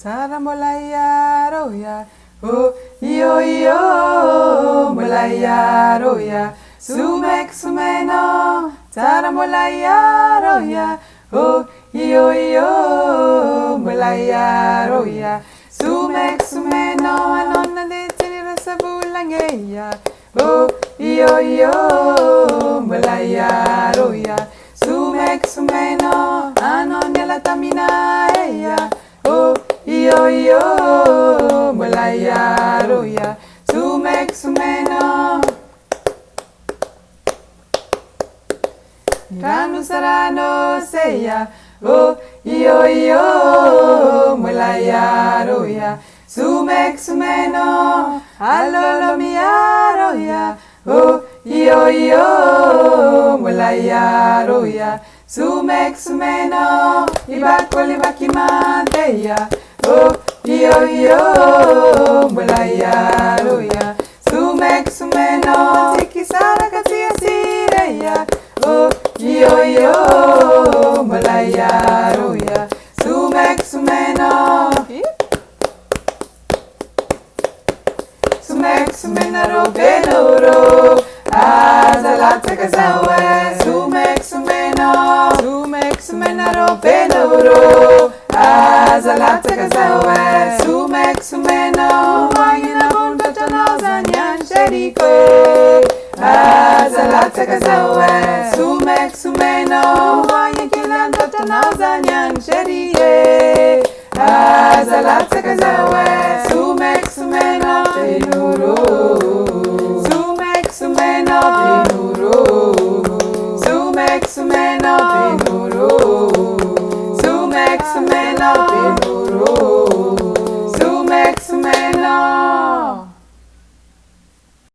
Taramolaya roya, oh yo yo, molaya roya, sumek sumeno. Taramolaya roya, oh yo yo, molaya roya, sumek sumeno. Anonna de tira sabulangeya, oh yo yo, molaya roya, sumek sumeno. Anonna la tamina eya. Oh, yo yo, molaya roya, sumek sumeno. Ranu sarano seya. Oh, yo yo, molaya roya, sumek sumeno. Alolo mia roya. Oh, yo yo, molaya roya, sumek sumeno. Ibakoli bakimanteya. Oh, yo yo, molaya roya, sumek sumeno. Tikisara katia sireya. Oh, yo yo, molaya roya, sumek sumeno. Sumek sumena ro benoro. Azalata kazawe. Sumek sumeno. Sumek sumena ro benoro. Azalata kazawe. Sumek sumeno. Wangina bunta tanazanyan sheriko. Azalata kazawe. Sumek sumeno. Wangina bunta tanazanyan sherike. Azalata kazawe. Sumek sumeno. Benuro. Sumek sumeno. Benuro. Sumek sumeno. Benuro. Sumek sumeno. Benuro.